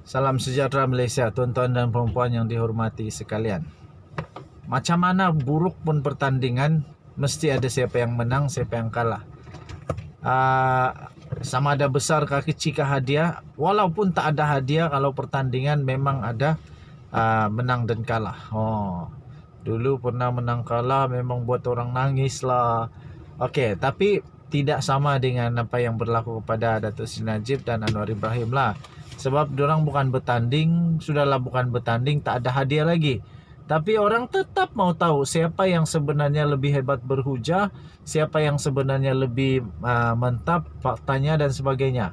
Salam sejahtera Malaysia, tuan-tuan dan puan-puan yang dihormati sekalian. Macam mana buruk pun pertandingan, mesti ada siapa yang menang, siapa yang kalah. Sama ada besar ke kecil ke hadiah, walaupun tak ada hadiah, kalau pertandingan memang ada menang dan kalah. Dulu pernah menang kalah memang buat orang nangis lah. Okey, tapi tidak sama dengan apa yang berlaku kepada Datuk Seri Najib dan Anwar Ibrahim lah. Sebab diorang bukan bertanding, sudahlah bukan bertanding, tak ada hadiah lagi. Tapi orang tetap mau tahu siapa yang sebenarnya lebih hebat berhujah, siapa yang sebenarnya lebih mantap faktanya dan sebagainya.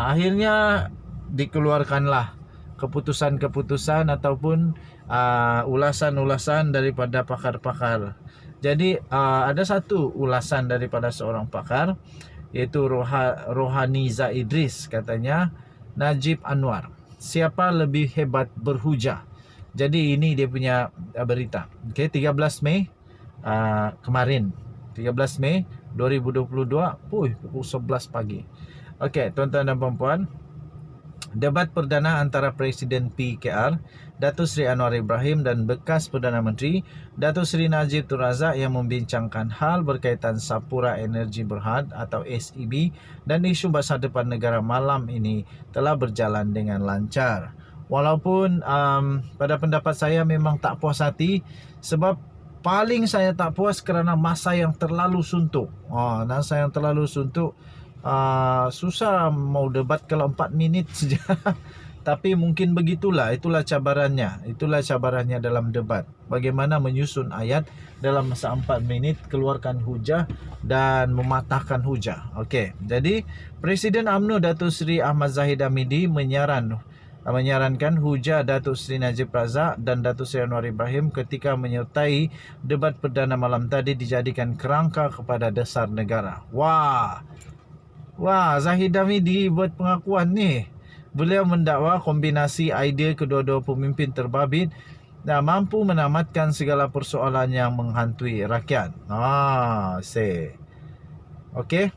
Akhirnya dikeluarkanlah keputusan-keputusan ataupun ulasan-ulasan daripada pakar-pakar. Jadi ada satu ulasan daripada seorang pakar, iaitu Rohaniza Idris, katanya Najib Anwar, siapa lebih hebat berhujah. Jadi ini dia punya berita. Okey, 13 Mei kemarin, 13 Mei 2022, pukul 11 pagi. Okey, tuan-tuan dan puan-puan, debat perdana antara Presiden PKR Datuk Seri Anwar Ibrahim dan bekas Perdana Menteri Datuk Seri Najib Tun Razak yang membincangkan hal berkaitan Sapura Energy Berhad atau SEB dan isu masa depan negara malam ini telah berjalan dengan lancar. Walaupun pada pendapat saya memang tak puas hati, sebab paling saya tak puas kerana masa yang terlalu suntuk. Masa yang terlalu suntuk, susah mau debat kalau 4 minit saja. Tapi mungkin begitulah, itulah cabarannya dalam debat. Bagaimana menyusun ayat dalam masa 4 minit, keluarkan hujah dan mematahkan hujah. Okey, jadi Presiden UMNO Datuk Seri Ahmad Zahid Hamidi menyarankan hujah Datuk Seri Najib Razak dan Datuk Seri Anwar Ibrahim ketika menyertai debat perdana malam tadi dijadikan kerangka kepada dasar negara. Wah, Zahid Hamidi buat pengakuan ni. Beliau mendakwa kombinasi idea kedua-dua pemimpin terbabit dan mampu menamatkan segala persoalan yang menghantui rakyat. Okey.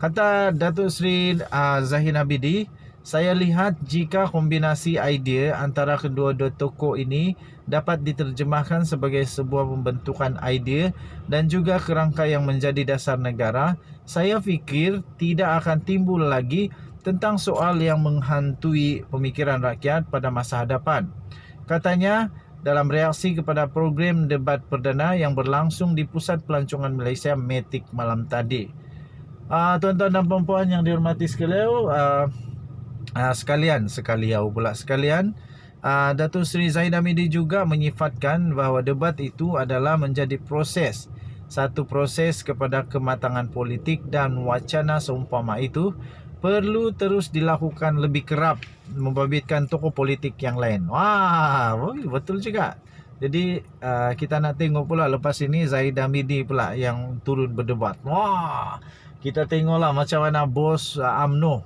Kata Datuk Seri Zahid Hamidi, saya lihat jika kombinasi idea antara kedua-dua tokoh ini dapat diterjemahkan sebagai sebuah pembentukan idea dan juga kerangka yang menjadi dasar negara, saya fikir tidak akan timbul lagi tentang soal yang menghantui pemikiran rakyat pada masa hadapan. Katanya dalam reaksi kepada program debat perdana yang berlangsung di Pusat Pelancongan Malaysia Matic malam tadi. Tuan-tuan dan puan-puan yang dihormati sekalian, Datuk Seri Zahid Hamidi juga menyifatkan bahawa debat itu adalah menjadi satu proses kepada kematangan politik dan wacana seumpama itu perlu terus dilakukan lebih kerap membabitkan tokoh politik yang lain. Betul juga. Jadi kita nak tengok pula lepas ini Zahid Hamidi pula yang turun berdebat. Kita tengoklah macam mana bos UMNO.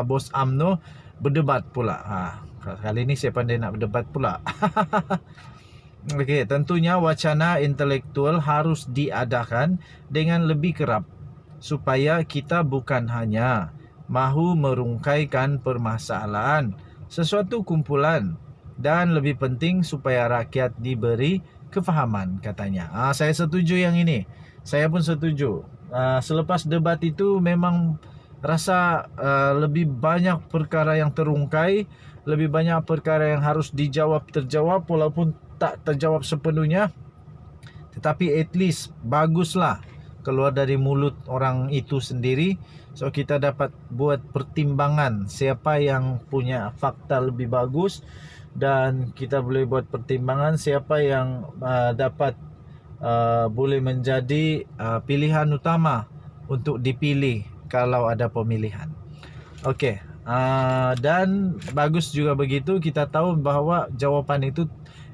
Bos UMNO berdebat pula. Kali ini saya pandai nak berdebat pula. Okey, tentunya wacana intelektual harus diadakan dengan lebih kerap supaya kita bukan hanya mahu merungkaikan permasalahan, sesuatu kumpulan, dan lebih penting supaya rakyat diberi kefahaman, katanya. Saya setuju yang ini. Saya pun setuju. Selepas debat itu memang rasa lebih banyak perkara yang terungkai, lebih banyak perkara yang harus terjawab walaupun tak terjawab sepenuhnya, tetapi at least baguslah keluar dari mulut orang itu sendiri. So kita dapat buat pertimbangan siapa yang punya fakta lebih bagus, dan kita boleh buat pertimbangan siapa yang dapat boleh menjadi pilihan utama untuk dipilih kalau ada pemilihan. Okey, dan bagus juga begitu kita tahu bahawa jawapan itu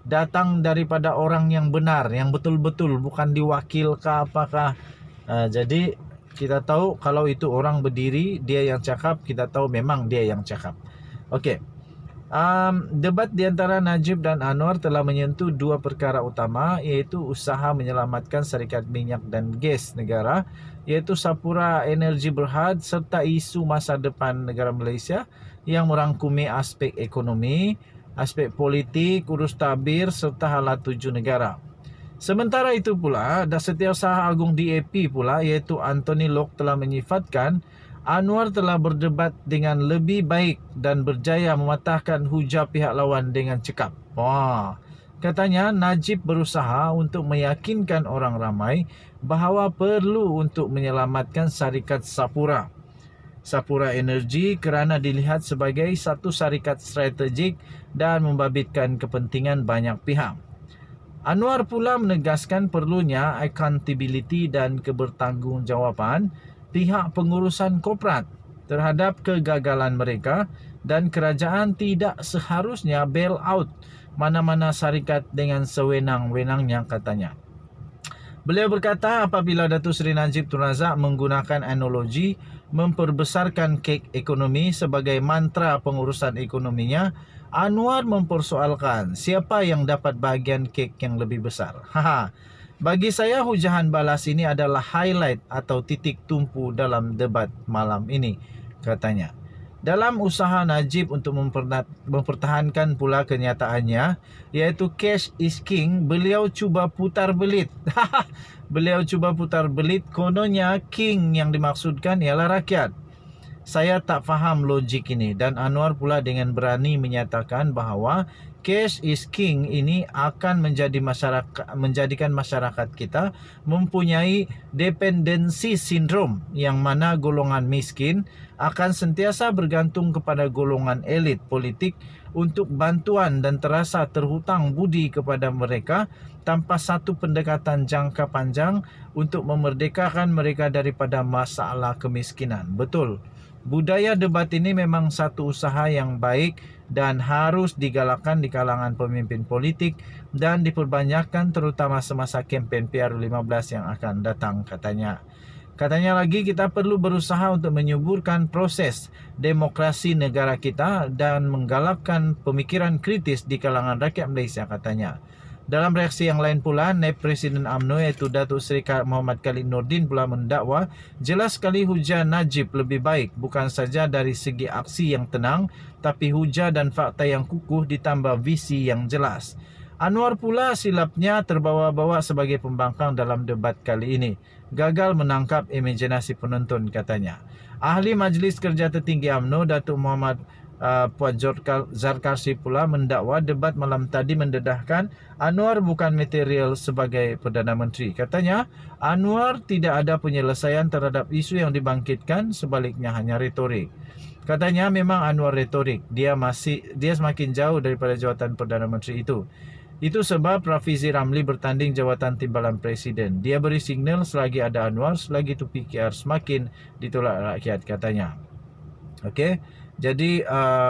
datang daripada orang yang benar, yang betul-betul, bukan diwakilkan apakah. Jadi kita tahu kalau itu orang berdiri, dia yang cakap, kita tahu memang dia yang cakap. Okey. Debat di antara Najib dan Anwar telah menyentuh dua perkara utama, iaitu usaha menyelamatkan syarikat minyak dan gas negara, iaitu Sapura Energy Berhad, serta isu masa depan negara Malaysia yang merangkumi aspek ekonomi, aspek politik, urus tabir serta halat tuju negara. Sementara itu pula, Setiausaha Agung DAP pula iaitu Anthony Locke telah menyifatkan Anwar telah berdebat dengan lebih baik dan berjaya mematahkan hujah pihak lawan dengan cekap. Wah, katanya Najib berusaha untuk meyakinkan orang ramai bahawa perlu untuk menyelamatkan syarikat Sapura Energy kerana dilihat sebagai satu syarikat strategik dan membabitkan kepentingan banyak pihak. Anwar pula menegaskan perlunya accountability dan kebertanggungjawaban pihak pengurusan korporat terhadap kegagalan mereka dan kerajaan tidak seharusnya bail out mana-mana syarikat dengan sewenang-wenangnya, katanya. Beliau berkata apabila Datuk Seri Najib Tun Razak menggunakan analogi memperbesarkan kek ekonomi sebagai mantra pengurusan ekonominya, Anwar mempersoalkan siapa yang dapat bahagian kek yang lebih besar. Bagi saya hujahan balas ini adalah highlight atau titik tumpu dalam debat malam ini, katanya. Dalam usaha Najib untuk mempertahankan pula kenyataannya, iaitu cash is king, beliau cuba putar belit. Beliau cuba putar belit, kononnya king yang dimaksudkan ialah rakyat. Saya tak faham logik ini, dan Anwar pula dengan berani menyatakan bahawa cash is king ini akan menjadikan masyarakat kita mempunyai dependensi sindrom, yang mana golongan miskin akan sentiasa bergantung kepada golongan elit politik untuk bantuan dan terasa terhutang budi kepada mereka tanpa satu pendekatan jangka panjang untuk memerdekakan mereka daripada masalah kemiskinan. Betul. Budaya debat ini memang satu usaha yang baik dan harus digalakkan di kalangan pemimpin politik dan diperbanyakkan terutama semasa kempen PR15 yang akan datang, katanya. Katanya lagi, kita perlu berusaha untuk menyuburkan proses demokrasi negara kita dan menggalakkan pemikiran kritis di kalangan rakyat Malaysia, katanya. Dalam reaksi yang lain pula, Naib Presiden UMNO iaitu Datuk Seri Muhammad Khalid Nordin pula mendakwa jelas sekali hujah Najib lebih baik bukan saja dari segi aksi yang tenang, tapi hujah dan fakta yang kukuh ditambah visi yang jelas. Anwar pula silapnya terbawa-bawa sebagai pembangkang dalam debat kali ini. Gagal menangkap imajinasi penonton, katanya. Ahli Majlis Kerja Tertinggi UMNO Datuk Muhammad Puan Zarkarsi pula mendakwa debat malam tadi mendedahkan Anwar bukan material sebagai Perdana Menteri. Katanya, Anwar tidak ada penyelesaian terhadap isu yang dibangkitkan, sebaliknya hanya retorik. Katanya memang Anwar retorik, dia semakin jauh daripada jawatan Perdana Menteri itu. Itu sebab Rafizi Ramli bertanding jawatan timbalan Presiden. Dia beri signal selagi ada Anwar, selagi itu PKR semakin ditolak rakyat, katanya. Okey. Jadi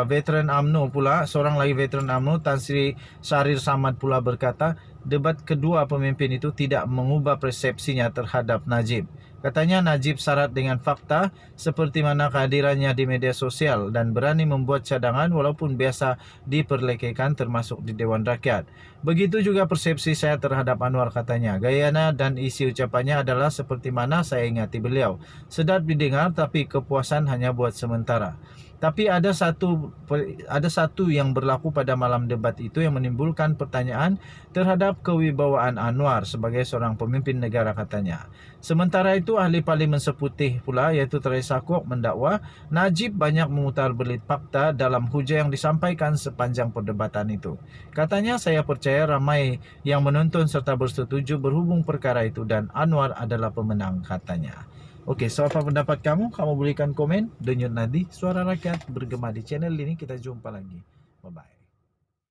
veteran UMNO pula, seorang lagi veteran UMNO, Tan Sri Syahrir Samad pula berkata, debat kedua pemimpin itu tidak mengubah persepsinya terhadap Najib. Katanya Najib syarat dengan fakta seperti mana kehadirannya di media sosial dan berani membuat cadangan walaupun biasa diperlekehkan termasuk di Dewan Rakyat. Begitu juga persepsi saya terhadap Anwar, katanya. Gayana dan isi ucapannya adalah seperti mana saya ingati beliau. Sedap didengar tapi kepuasan hanya buat sementara. Tapi ada satu yang berlaku pada malam debat itu yang menimbulkan pertanyaan terhadap kewibawaan Anwar sebagai seorang pemimpin negara, katanya. Sementara itu, ahli Parlimen Seputih pula iaitu Teresa Kwok mendakwa Najib banyak memutar belit fakta dalam hujah yang disampaikan sepanjang perdebatan itu. Katanya, saya percaya ramai yang menonton serta bersetuju berhubung perkara itu dan Anwar adalah pemenang, katanya. Okey, so apa pendapat kamu? Kamu berikan komen. Denyut nadi, suara rakyat bergema di channel ini. Kita jumpa lagi. Bye-bye.